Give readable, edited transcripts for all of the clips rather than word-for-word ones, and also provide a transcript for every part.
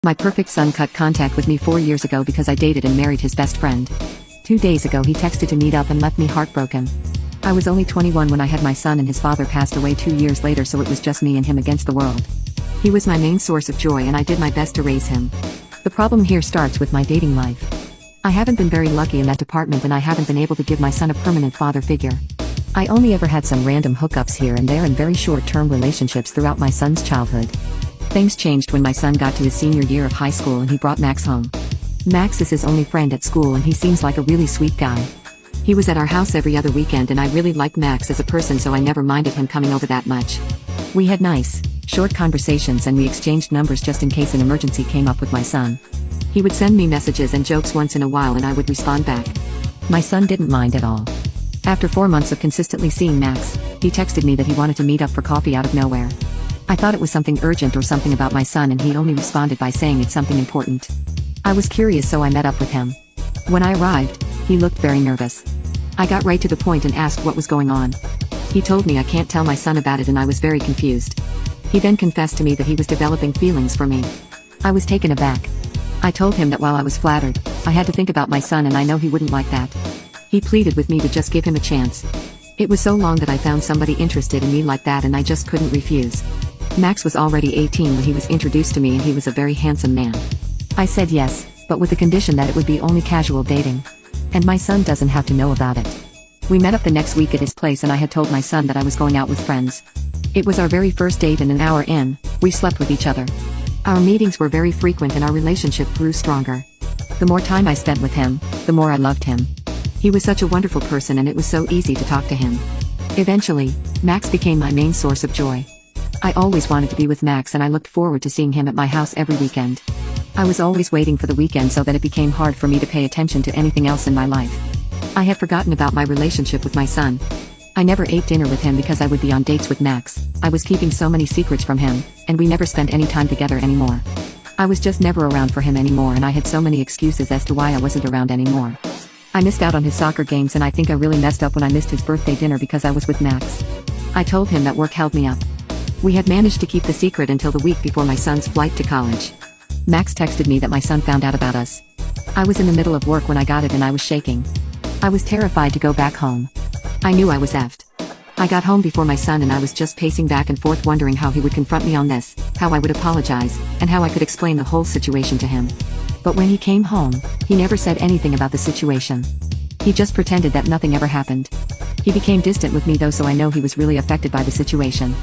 My perfect son cut contact with me 4 years ago because I dated and married his best friend. 2 days ago he texted to meet up and left me heartbroken. I was only 21 when I had my son and his father passed away 2 years later, so it was just me and him against the world. He was my main source of joy and I did my best to raise him. The problem here starts with my dating life. I haven't been very lucky in that department and I haven't been able to give my son a permanent father figure. I only ever had some random hookups here and there in very short-term relationships throughout my son's childhood. Things changed when my son got to his senior year of high school and he brought Max home. Max is his only friend at school and he seems like a really sweet guy. He was at our house every other weekend and I really liked Max as a person, so I never minded him coming over that much. We had nice, short conversations and we exchanged numbers just in case an emergency came up with my son. He would send me messages and jokes once in a while and I would respond back. My son didn't mind at all. After 4 months of consistently seeing Max, he texted me that he wanted to meet up for coffee out of nowhere. I thought it was something urgent or something about my son and he only responded by saying it's something important. I was curious, so I met up with him. When I arrived, he looked very nervous. I got right to the point and asked what was going on. He told me I can't tell my son about it and I was very confused. He then confessed to me that he was developing feelings for me. I was taken aback. I told him that while I was flattered, I had to think about my son and I know he wouldn't like that. He pleaded with me to just give him a chance. It was so long that I found somebody interested in me like that and I just couldn't refuse. Max was already 18 when he was introduced to me and he was a very handsome man. I said yes, but with the condition that it would be only casual dating. And my son doesn't have to know about it. We met up the next week at his place and I had told my son that I was going out with friends. It was our very first date and an hour in, we slept with each other. Our meetings were very frequent and our relationship grew stronger. The more time I spent with him, the more I loved him. He was such a wonderful person and it was so easy to talk to him. Eventually, Max became my main source of joy. I always wanted to be with Max and I looked forward to seeing him at my house every weekend. I was always waiting for the weekend so that it became hard for me to pay attention to anything else in my life. I had forgotten about my relationship with my son. I never ate dinner with him because I would be on dates with Max. I was keeping so many secrets from him, and we never spent any time together anymore. I was just never around for him anymore and I had so many excuses as to why I wasn't around anymore. I missed out on his soccer games and I think I really messed up when I missed his birthday dinner because I was with Max. I told him that work held me up. We had managed to keep the secret until the week before my son's flight to college. Max texted me that my son found out about us. I was in the middle of work when I got it and I was shaking. I was terrified to go back home. I knew I was effed. I got home before my son and I was just pacing back and forth wondering how he would confront me on this, how I would apologize, and how I could explain the whole situation to him. But when he came home, he never said anything about the situation. He just pretended that nothing ever happened. He became distant with me though, so I know he was really affected by the situation.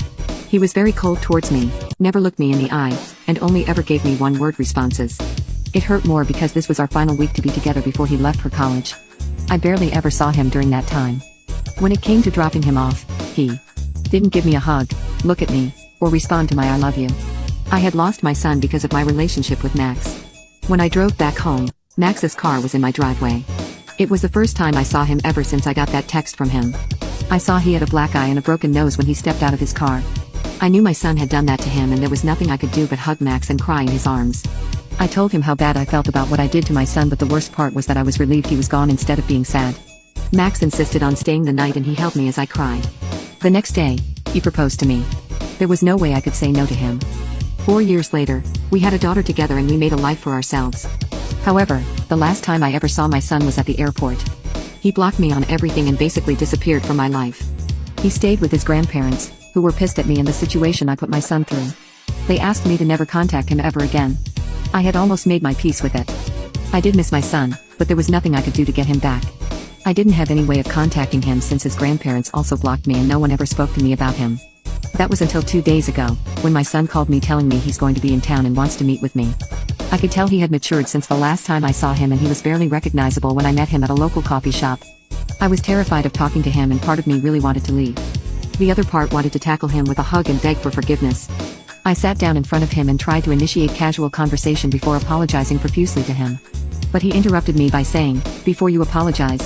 He was very cold towards me, never looked me in the eye, and only ever gave me one-word responses. It hurt more because this was our final week to be together before he left for college. I barely ever saw him during that time. When it came to dropping him off, he didn't give me a hug, look at me, or respond to my I love you. I had lost my son because of my relationship with Max. When I drove back home, Max's car was in my driveway. It was the first time I saw him ever since I got that text from him. I saw he had a black eye and a broken nose when he stepped out of his car. I knew my son had done that to him and there was nothing I could do but hug Max and cry in his arms. I told him how bad I felt about what I did to my son, but the worst part was that I was relieved he was gone instead of being sad. Max insisted on staying the night and he held me as I cried. The next day, he proposed to me. There was no way I could say no to him. 4 years later, we had a daughter together and we made a life for ourselves. However, the last time I ever saw my son was at the airport. He blocked me on everything and basically disappeared from my life. He stayed with his grandparents, who were pissed at me and the situation I put my son through. They asked me to never contact him ever again. I had almost made my peace with it. I did miss my son, but there was nothing I could do to get him back. I didn't have any way of contacting him since his grandparents also blocked me and no one ever spoke to me about him. That was until 2 days ago, when my son called me telling me he's going to be in town and wants to meet with me. I could tell he had matured since the last time I saw him and he was barely recognizable when I met him at a local coffee shop. I was terrified of talking to him and part of me really wanted to leave. The other part wanted to tackle him with a hug and beg for forgiveness. I sat down in front of him and tried to initiate casual conversation before apologizing profusely to him. But he interrupted me by saying, "Before you apologize,